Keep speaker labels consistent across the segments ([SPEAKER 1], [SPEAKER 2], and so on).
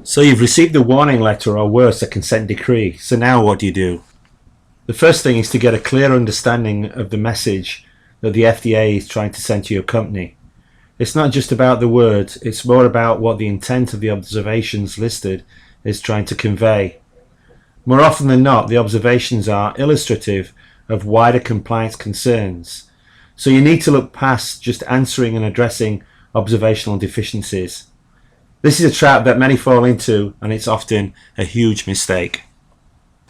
[SPEAKER 1] So you've received a warning letter or worse, a consent decree. So now what do? The first thing is to get a clear understanding of the message that the FDA is trying to send to your company. It's not just about the words, it's more about what the intent of the observations listed is trying to convey. More often than not, the observations are illustrative of wider compliance concerns. So you need to look past just answering and addressing observational deficiencies. This is a trap that many fall into, and it's often a huge mistake.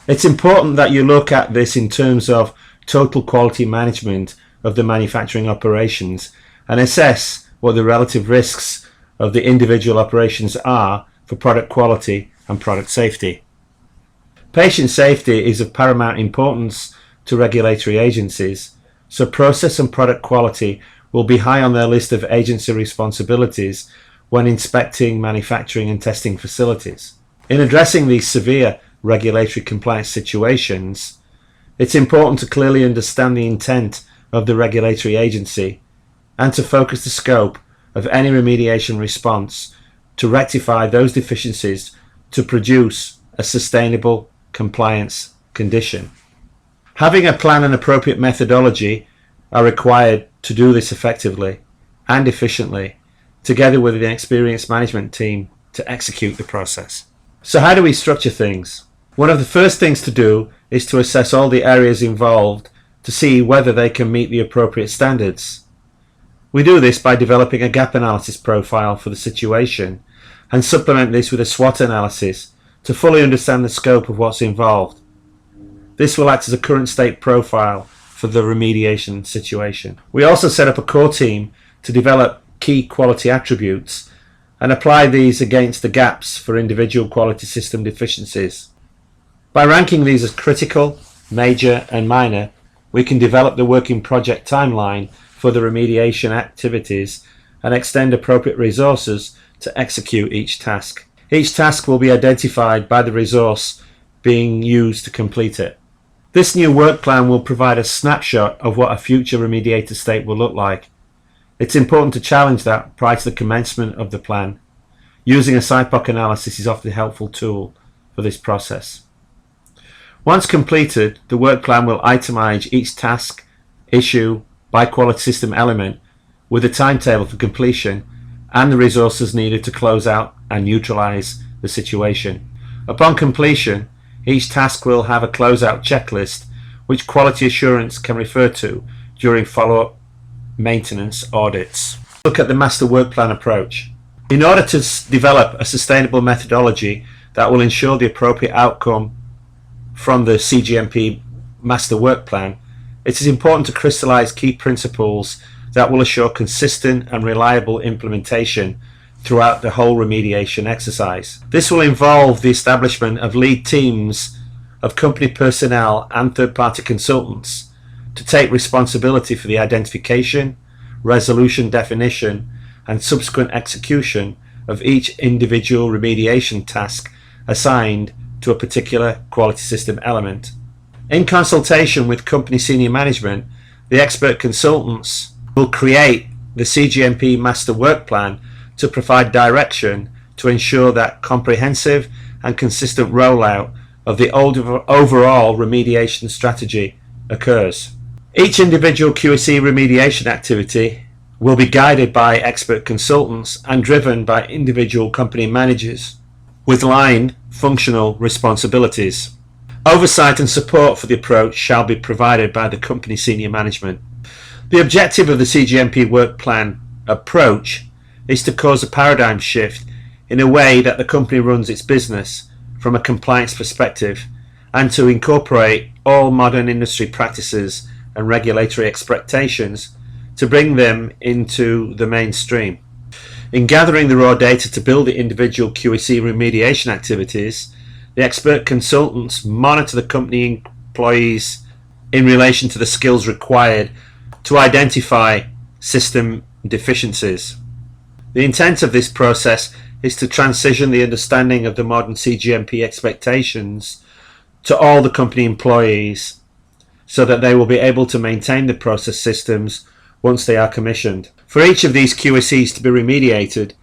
[SPEAKER 1] It's important that you look at this in terms of total quality management of the manufacturing operations and assess what the relative risks of the individual operations are for product quality and product safety. Patient safety is of paramount importance to regulatory agencies, so process and product quality will be high on their list of agency responsibilities when inspecting manufacturing and testing facilities. In addressing these severe regulatory compliance situations, it's important to clearly understand the intent of the regulatory agency and to focus the scope of any remediation response to rectify those deficiencies to produce a sustainable compliance condition. Having a plan and appropriate methodology are required to do this effectively and efficiently, together with an experienced management team to execute the process. So how do we structure things? One of the first things to do is to assess all the areas involved to see whether they can meet the appropriate standards. We do this by developing a gap analysis profile for the situation and supplement this with a SWOT analysis to fully understand the scope of what's involved. This will act as a current state profile for the remediation situation. We also set up a core team to develop key quality attributes and apply these against the gaps for individual quality system deficiencies. By ranking these as critical, major and minor, we can develop the working project timeline for the remediation activities and extend appropriate resources to execute each task. Each task will be identified by the resource being used to complete it. This new work plan will provide a snapshot of what a future remediated state will look like. It's important to challenge that prior to the commencement of the plan. Using a SIPOC analysis is often a helpful tool for this process. Once completed, the work plan will itemize each task, issue, by quality system element with a timetable for completion and the resources needed to close out and neutralize the situation. Upon completion, each task will have a closeout checklist which quality assurance can refer to during follow-up maintenance audits. Look at the master work plan approach. In order to develop a sustainable methodology that will ensure the appropriate outcome from the cGMP master work plan, it is important to crystallize key principles that will assure consistent and reliable implementation throughout the whole remediation exercise. This will involve the establishment of lead teams of company personnel and third-party consultants to take responsibility for the identification, resolution definition, and subsequent execution of each individual remediation task assigned to a particular quality system element. In consultation with company senior management, the expert consultants will create the cGMP master work plan to provide direction to ensure that comprehensive and consistent rollout of the overall remediation strategy occurs. Each individual QC remediation activity will be guided by expert consultants and driven by individual company managers with line functional responsibilities. Oversight and support for the approach shall be provided by the company senior management. The objective of the cGMP work plan approach is to cause a paradigm shift in a way that the company runs its business from a compliance perspective and to incorporate all modern industry practices and regulatory expectations to bring them into the mainstream. In gathering the raw data to build the individual QC remediation activities, the expert consultants monitor the company employees in relation to the skills required to identify system deficiencies. The intent of this process is to transition the understanding of the modern cGMP expectations to all the company employees so that they will be able to maintain the process systems once they are commissioned. For each of these QSEs to be remediated,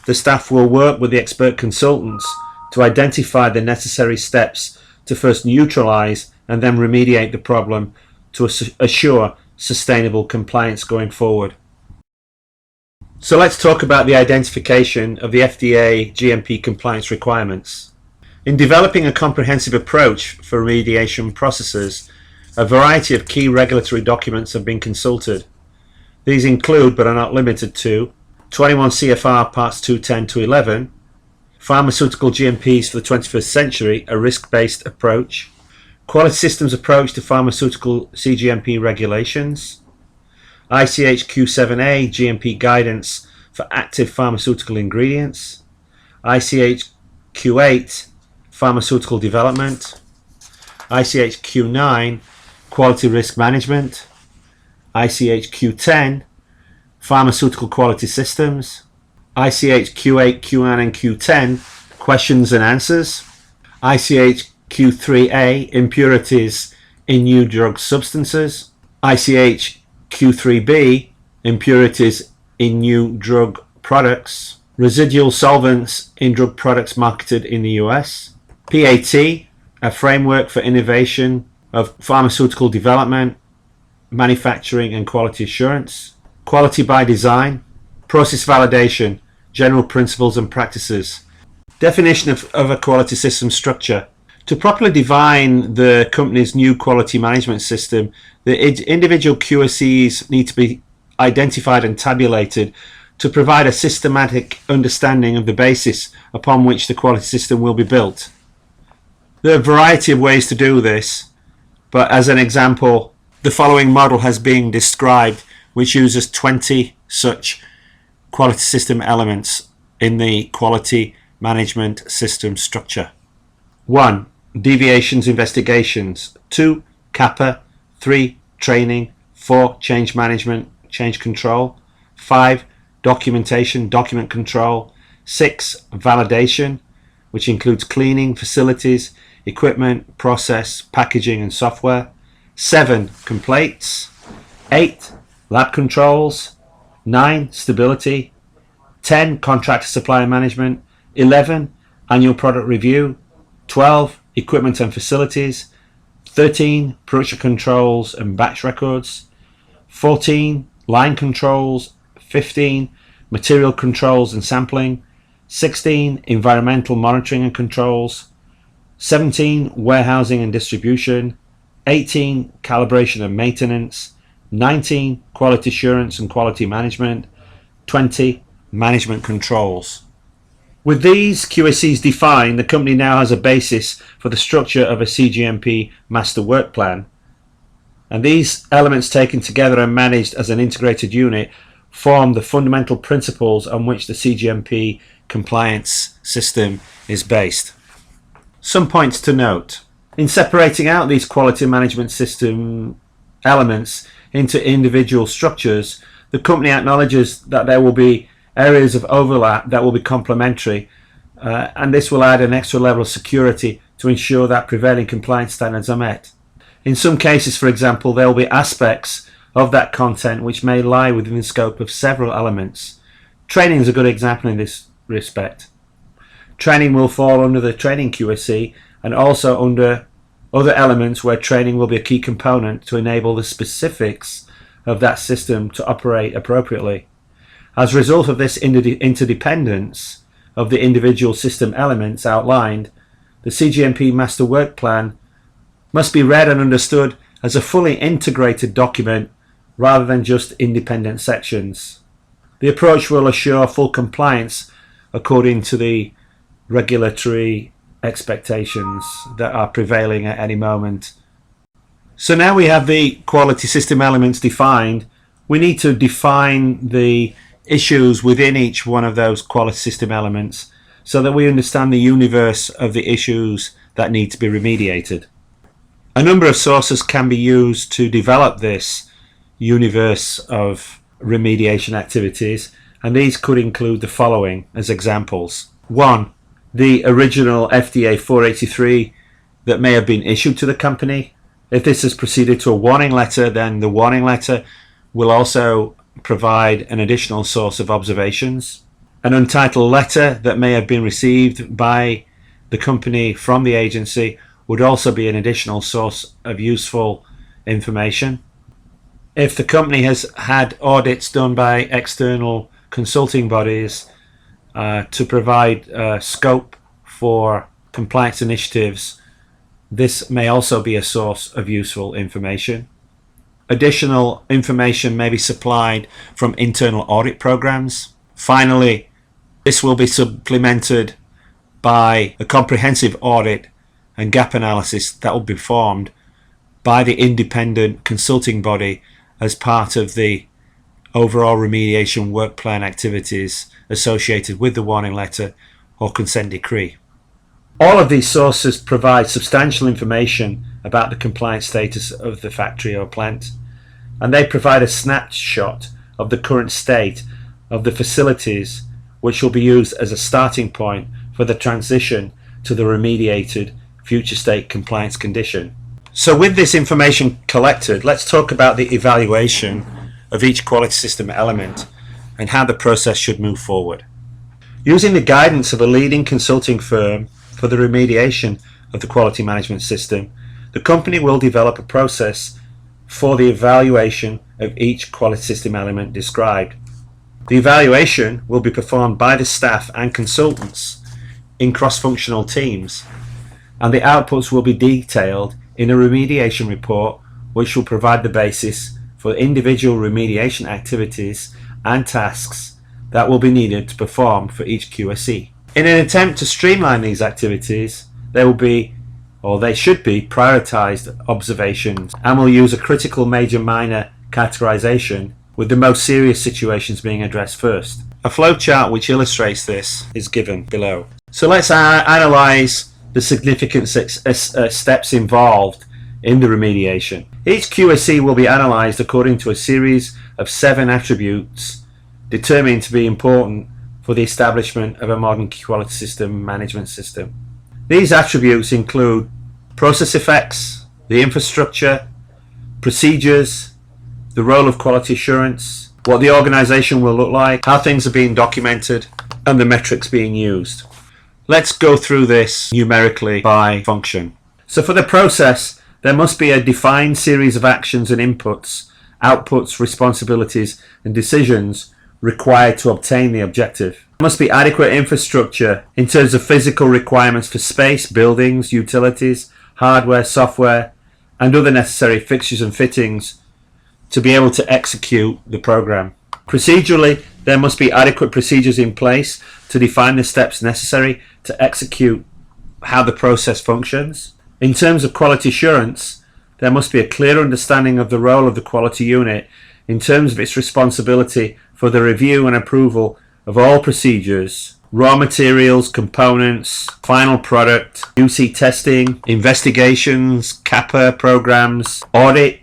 [SPEAKER 1] The staff will work with the expert consultants to identify the necessary steps to first neutralise and then remediate the problem to assure sustainable compliance going forward. So let's talk about the identification of the FDA GMP compliance requirements. In developing a comprehensive approach for remediation processes, a variety of key regulatory documents have been consulted. These include, but are not limited to, 21 CFR Parts 210 to 11, Pharmaceutical GMPs for the 21st Century, a risk-based approach, Quality Systems Approach to Pharmaceutical cGMP Regulations, ICH Q7A GMP Guidance for Active Pharmaceutical Ingredients, ICH Q8 Pharmaceutical Development, ICH Q9 Quality Risk Management, ICH Q10 Pharmaceutical Quality Systems, ICH Q8, Q9 and Q10 Questions and Answers, ICH Q3A Impurities in New Drug Substances, ICH Q3B Impurities in New Drug Products, Residual Solvents in Drug Products Marketed in the US, PAT, a Framework for Innovation of Pharmaceutical Development, Manufacturing and Quality Assurance, Quality by Design, Process Validation, General Principles and Practices. Definition of a quality system structure. To properly define the company's new quality management system, the individual QSEs need to be identified and tabulated to provide a systematic understanding of the basis upon which the quality system will be built. There are a variety of ways to do this, but as an example, the following model has been described, which uses 20 such quality system elements in the quality management system structure. 1. Deviations investigations. 2. CAPA. 3. Training. 4. Change management, change control. 5. Documentation, document control. 6. Validation, which includes cleaning, facilities, equipment, process, packaging and software. 7. Complaints. 8. Lab controls. 9. Stability. 10. Contractor supplier management. 11. Annual product review. 12. Equipment and facilities. 13. Production controls and batch records. 14. Line controls. 15. Material controls and sampling. 16. Environmental monitoring and controls. 17. Warehousing and distribution. 18. Calibration and maintenance. 19. Quality assurance and quality management. 20. Management controls. With these QSCs defined, the company now has a basis for the structure of a cGMP master work plan. And these elements taken together and managed as an integrated unit form the fundamental principles on which the cGMP compliance system is based. Some points to note. In separating out these quality management system elements into individual structures, the company acknowledges that there will be areas of overlap that will be complementary, and this will add an extra level of security to ensure that prevailing compliance standards are met. In some cases, for example, there will be aspects of that content which may lie within the scope of several elements. Training is a good example in this respect. Training will fall under the training QSC and also under other elements where training will be a key component to enable the specifics of that system to operate appropriately. As a result of this interdependence of the individual system elements outlined, the cGMP Master Work Plan must be read and understood as a fully integrated document rather than just independent sections. The approach will assure full compliance according to the regulatory expectations that are prevailing at any moment. So now we have the quality system elements defined, we need to define the issues within each one of those quality system elements so that we understand the universe of the issues that need to be remediated. A number of sources can be used to develop this universe of remediation activities, and these could include the following as examples. 1. The original FDA 483 that may have been issued to the company. If this has proceeded to a warning letter, then the warning letter will also provide an additional source of observations. An untitled letter that may have been received by the company from the agency would also be an additional source of useful information. If the company has had audits done by external consulting bodies to provide scope for compliance initiatives, this may also be a source of useful information. Additional information may be supplied from internal audit programs. Finally, this will be supplemented by a comprehensive audit and gap analysis that will be performed by the independent consulting body as part of the overall remediation work plan activities associated with the warning letter or consent decree. All of these sources provide substantial information about the compliance status of the factory or plant, and they provide a snapshot of the current state of the facilities, which will be used as a starting point for the transition to the remediated future state compliance condition. So with this information collected, let's talk about the evaluation of each quality system element and how the process should move forward. Using the guidance of a leading consulting firm for the remediation of the quality management system, the company will develop a process for the evaluation of each quality system element described. The evaluation will be performed by the staff and consultants in cross-functional teams, and the outputs will be detailed in a remediation report, which will provide the basis for individual remediation activities and tasks that will be needed to perform for each QSE. In an attempt to streamline these activities, there will be, or they should be, prioritized observations, and will use a critical major minor categorization, with the most serious situations being addressed first. A flowchart which illustrates this is given below. So let's analyze the significant steps involved in the remediation. Each QSE will be analyzed according to a series of 7 attributes determined to be important for the establishment of a modern quality system management system. These attributes include process effects, the infrastructure, procedures, the role of quality assurance, what the organization will look like, how things are being documented, and the metrics being used. Let's go through this numerically by function. So for the process, there must be a defined series of actions and inputs, outputs, responsibilities, and decisions required to obtain the objective. There must be adequate infrastructure in terms of physical requirements for space, buildings, utilities, hardware, software, and other necessary fixtures and fittings to be able to execute the program. Procedurally, there must be adequate procedures in place to define the steps necessary to execute how the process functions. In terms of quality assurance, there must be a clear understanding of the role of the quality unit in terms of its responsibility for the review and approval of all procedures, raw materials, components, final product, QC testing, investigations, CAPA programs, audit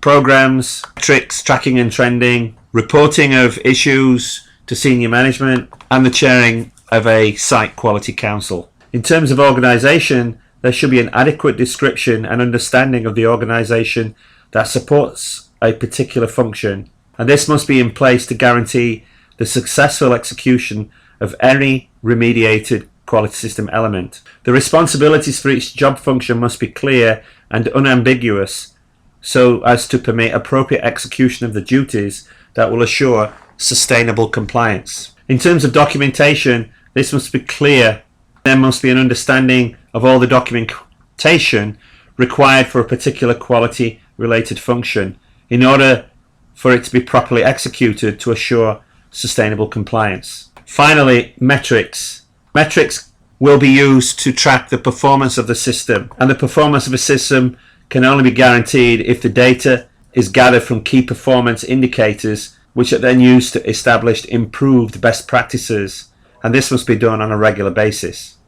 [SPEAKER 1] programs, metrics, tracking and trending, reporting of issues to senior management, and the chairing of a site quality council. In terms of organization, there should be an adequate description and understanding of the organization that supports a particular function, and this must be in place to guarantee the successful execution of any remediated quality system element. The responsibilities for each job function must be clear and unambiguous, so as to permit appropriate execution of the duties that will assure sustainable compliance. In terms of documentation, this must be clear. There must be an understanding of all the documentation required for a particular quality related function in order for it to be properly executed to assure sustainable compliance. Finally, metrics. Metrics will be used to track the performance of the system, and the performance of a system can only be guaranteed if the data is gathered from key performance indicators, which are then used to establish improved best practices, and this must be done on a regular basis.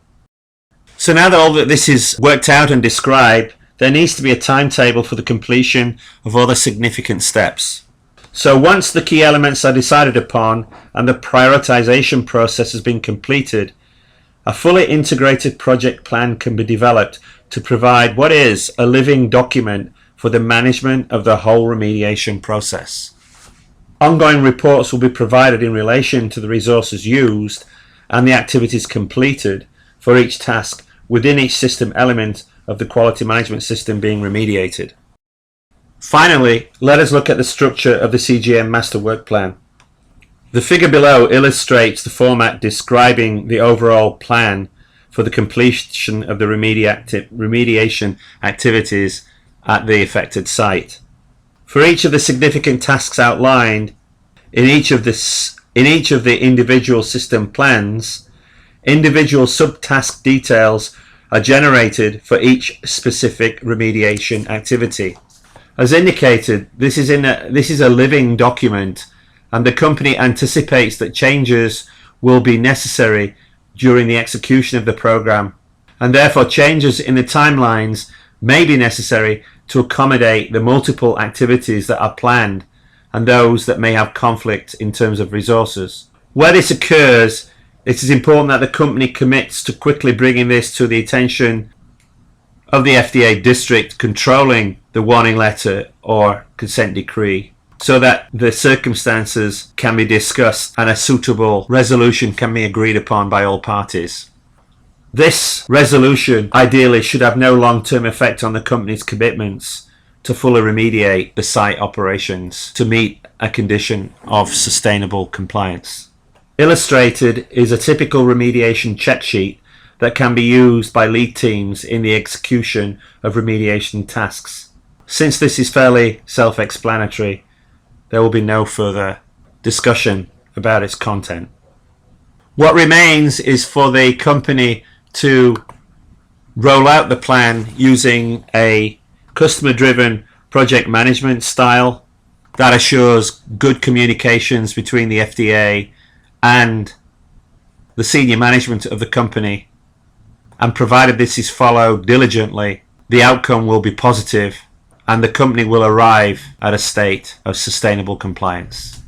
[SPEAKER 1] So now that all that this is worked out and described, there needs to be a timetable for the completion of all the significant steps. So once the key elements are decided upon and the prioritization process has been completed, a fully integrated project plan can be developed to provide what is a living document for the management of the whole remediation process. Ongoing reports will be provided in relation to the resources used and the activities completed for each task within each system element of the quality management system being remediated. Finally, let us look at the structure of the CGM Master Work Plan. The figure below illustrates the format describing the overall plan for the completion of the remediation activities at the affected site. For each of the significant tasks outlined in each of the individual system plans, individual subtask details are generated for each specific remediation activity. As indicated, this is a living document, and the company anticipates that changes will be necessary during the execution of the program, and therefore changes in the timelines may be necessary to accommodate the multiple activities that are planned and those that may have conflict in terms of resources. Where this occurs, it is important that the company commits to quickly bringing this to the attention of the FDA district controlling the warning letter or consent decree, so that the circumstances can be discussed and a suitable resolution can be agreed upon by all parties. This resolution ideally should have no long-term effect on the company's commitments to fully remediate the site operations to meet a condition of sustainable compliance. Illustrated is a typical remediation check sheet that can be used by lead teams in the execution of remediation tasks. Since this is fairly self-explanatory, there will be no further discussion about its content. What remains is for the company to roll out the plan using a customer-driven project management style that assures good communications between the FDA and the senior management of the company, and provided this is followed diligently, the outcome will be positive and the company will arrive at a state of sustainable compliance.